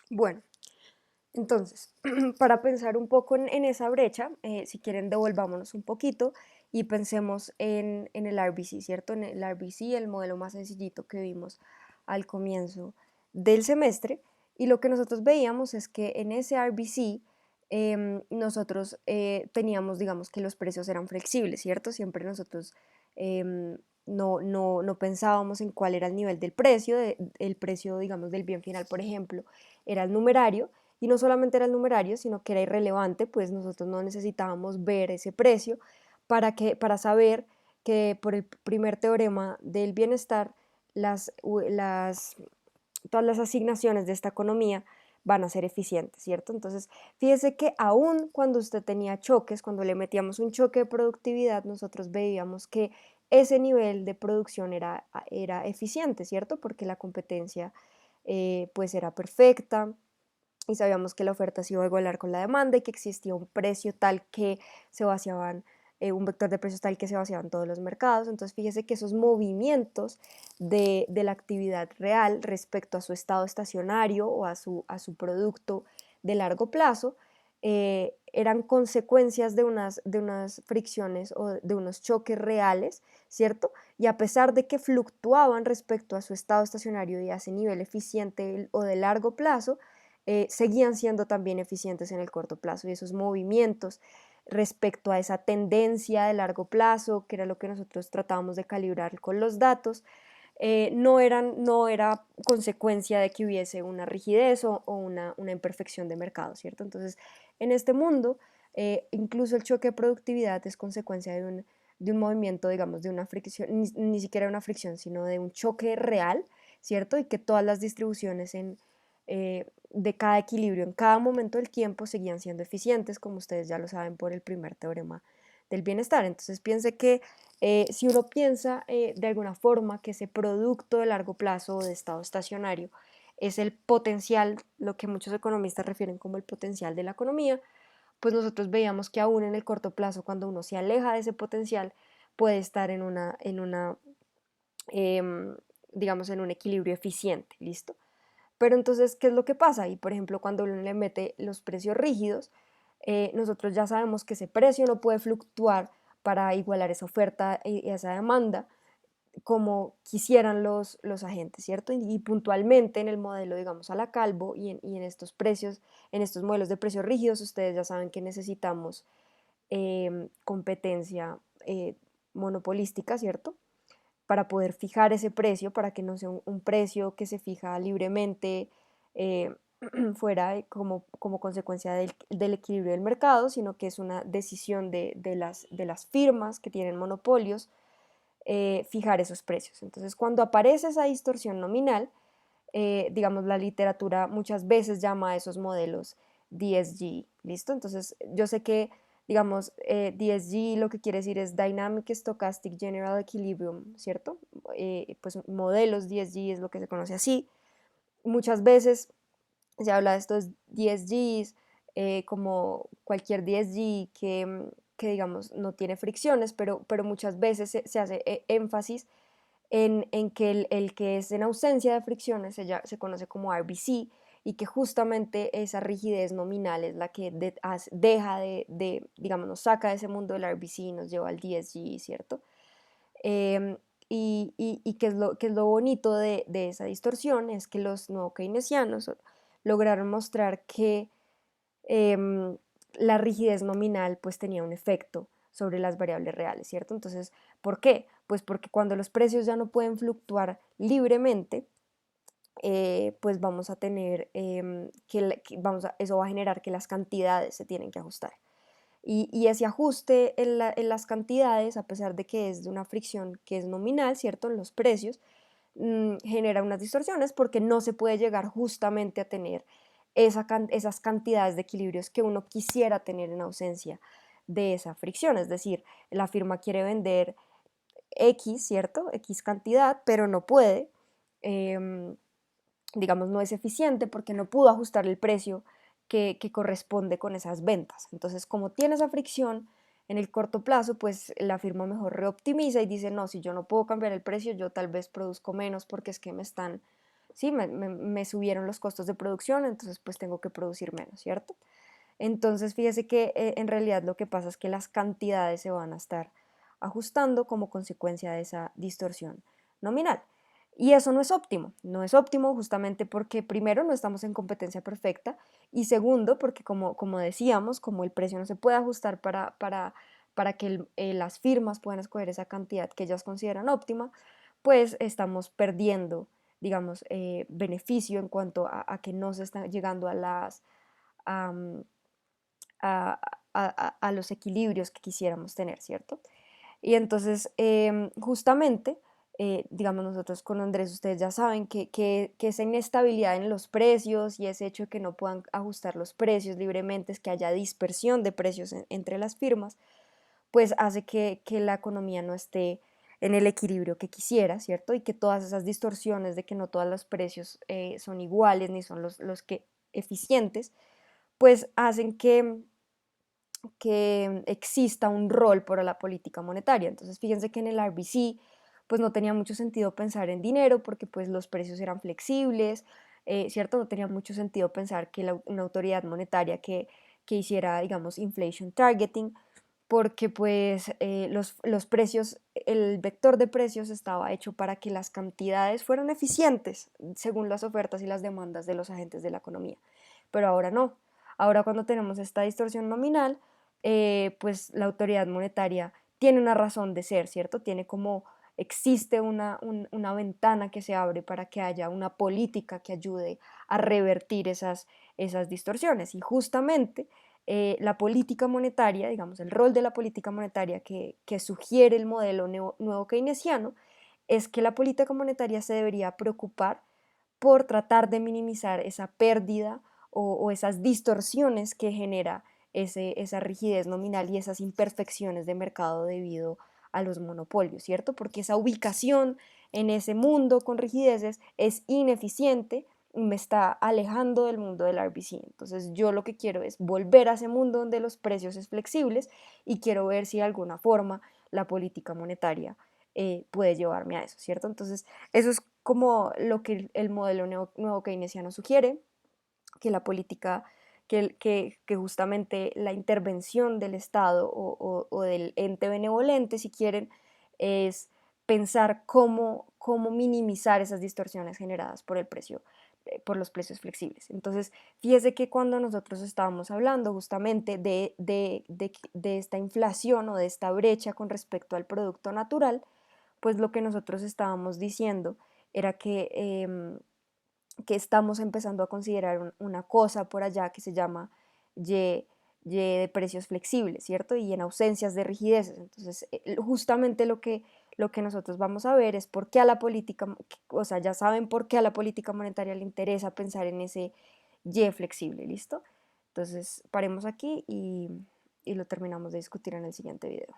Bueno, entonces, para pensar un poco en esa brecha, si quieren devolvámonos un poquito y pensemos en el RBC, ¿cierto? En el RBC, el modelo más sencillito que vimos al comienzo del semestre, y lo que nosotros veíamos es que en ese RBC nosotros teníamos, digamos, que los precios eran flexibles, ¿cierto? Siempre nosotros no pensábamos en cuál era el nivel del precio, el precio, digamos, del bien final, por ejemplo, era el numerario, y no solamente era el numerario, sino que era irrelevante, pues nosotros no necesitábamos ver ese precio para saber que por el primer teorema del bienestar, todas las asignaciones de esta economía van a ser eficientes, ¿cierto? Entonces, fíjese que aún cuando usted tenía choques, cuando le metíamos un choque de productividad, nosotros veíamos que ese nivel de producción era eficiente, ¿cierto? Porque la competencia pues era perfecta, y sabíamos que la oferta se iba a igualar con la demanda y que existía un precio tal que se vaciaban, un vector de precios tal que se vaciaban todos los mercados. Entonces fíjese que esos movimientos de la actividad real respecto a su estado estacionario o a su producto de largo plazo eran consecuencias de unas fricciones o de unos choques reales, ¿cierto? Y a pesar de que fluctuaban respecto a su estado estacionario y a ese nivel eficiente o de largo plazo, seguían siendo también eficientes en el corto plazo, y esos movimientos respecto a esa tendencia de largo plazo, que era lo que nosotros tratábamos de calibrar con los datos, no era consecuencia de que hubiese una rigidez o una imperfección de mercado, ¿cierto? Entonces, en este mundo, incluso el choque de productividad es consecuencia de un movimiento, digamos, de una fricción, ni siquiera una fricción, sino de un choque real, ¿cierto? Y que todas las distribuciones de cada equilibrio en cada momento del tiempo seguían siendo eficientes, como ustedes ya lo saben por el primer teorema del bienestar. Entonces piense que si uno piensa de alguna forma que ese producto de largo plazo o de estado estacionario es el potencial, lo que muchos economistas refieren como el potencial de la economía, pues nosotros veíamos que aún en el corto plazo, cuando uno se aleja de ese potencial, puede estar em, digamos, en un equilibrio eficiente, ¿listo? Pero entonces, ¿qué es lo que pasa? Y por ejemplo, cuando uno le mete los precios rígidos, nosotros ya sabemos que ese precio no puede fluctuar para igualar esa oferta y esa demanda como quisieran los agentes, ¿cierto? Y puntualmente en el modelo, digamos, a la Calvo y en estos precios, en estos modelos de precios rígidos, ustedes ya saben que necesitamos competencia monopolística, ¿cierto? Para poder fijar ese precio, para que no sea un precio que se fija libremente eh, fuera como consecuencia del equilibrio del mercado, sino que es una decisión de las firmas que tienen monopolios fijar esos precios. Entonces, cuando aparece esa distorsión nominal, digamos, la literatura muchas veces llama a esos modelos DSG, ¿listo? Entonces, yo sé que, digamos, DSG lo que quiere decir es Dynamic Stochastic General Equilibrium, ¿cierto? Pues modelos DSG es lo que se conoce así. Muchas veces se habla de estos DSGs como cualquier DSG que, digamos, no tiene fricciones, pero muchas veces se hace énfasis en que el que es en ausencia de fricciones se conoce como RBC, y que justamente esa rigidez nominal es la que deja digamos, nos saca de ese mundo del RBC y nos lleva al DSG, ¿cierto? Em, y qué es lo bonito de esa distorsión es que los no keynesianos lograron mostrar que em, la rigidez nominal pues tenía un efecto sobre las variables reales, ¿cierto? Entonces, ¿por qué? Pues porque cuando los precios ya no pueden fluctuar libremente, pues vamos a tener eso va a generar que las cantidades se tienen que ajustar. Y ese ajuste en las cantidades, a pesar de que es de una fricción que es nominal, ¿cierto? En los precios, genera unas distorsiones porque no se puede llegar justamente a tener esas cantidades de equilibrios que uno quisiera tener en ausencia de esa fricción. Es decir, la firma quiere vender X, ¿cierto? X cantidad, pero no puede. em, digamos, no es eficiente porque no pudo ajustar el precio que corresponde con esas ventas. Entonces, como tiene esa fricción en el corto plazo, pues la firma mejor reoptimiza y dice, no, si yo no puedo cambiar el precio, yo tal vez produzco menos porque es que me están ¿sí? Me subieron los costos de producción, entonces pues tengo que producir menos, ¿cierto? Entonces, fíjese que en realidad lo que pasa es que las cantidades se van a estar ajustando como consecuencia de esa distorsión nominal. Y eso no es óptimo, no es óptimo justamente porque primero no estamos en competencia perfecta y segundo porque como decíamos, como el precio no se puede ajustar para que las firmas puedan escoger esa cantidad que ellas consideran óptima, pues estamos perdiendo, digamos, beneficio en cuanto a que no se está llegando a las... a, a, a los equilibrios que quisiéramos tener, ¿cierto? Y entonces, justamente, digamos nosotros con Andrés, ustedes ya saben que esa inestabilidad en los precios y ese hecho de que no puedan ajustar los precios libremente, es que haya dispersión de precios entre las firmas, pues hace que la economía no esté en el equilibrio que quisiera, ¿cierto? Y que todas esas distorsiones de que no todos los precios son iguales ni son los que eficientes, pues hacen que exista un rol para la política monetaria. Entonces, fíjense que en el RBC, pues no tenía mucho sentido pensar en dinero porque pues los precios eran flexibles, ¿cierto? No tenía mucho sentido pensar que una autoridad monetaria que hiciera, digamos, inflation targeting, porque pues los precios, el vector de precios estaba hecho para que las cantidades fueran eficientes según las ofertas y las demandas de los agentes de la economía. Pero ahora no. Ahora cuando tenemos esta distorsión nominal, pues la autoridad monetaria tiene una razón de ser, ¿cierto? Tiene como, existe una ventana que se abre para que haya una política que ayude a revertir esas distorsiones. Y justamente la política monetaria, digamos, el rol de la política monetaria que sugiere el modelo nuevo keynesiano, es que la política monetaria se debería preocupar por tratar de minimizar esa pérdida o esas distorsiones que genera esa rigidez nominal y esas imperfecciones de mercado debido a los monopolios, ¿cierto? Porque esa ubicación en ese mundo con rigideces es ineficiente y me está alejando del mundo del RBC. Entonces yo lo que quiero es volver a ese mundo donde los precios es flexibles y quiero ver si de alguna forma la política monetaria puede llevarme a eso, ¿cierto? Entonces eso es como lo que el modelo nuevo keynesiano sugiere, que la política, que justamente la intervención del Estado o del ente benevolente, si quieren, es pensar cómo minimizar esas distorsiones generadas por el precio, por los precios flexibles. Entonces, fíjese que cuando nosotros estábamos hablando justamente de esta inflación o de esta brecha con respecto al producto natural, pues lo que nosotros estábamos diciendo era que estamos empezando a considerar una cosa por allá que se llama Y de precios flexibles, ¿cierto? Y en ausencias de rigideces. Entonces, justamente lo que nosotros vamos a ver es por qué a la política, o sea, ya saben por qué a la política monetaria le interesa pensar en ese Y flexible, ¿listo? Entonces, paremos aquí y lo terminamos de discutir en el siguiente video.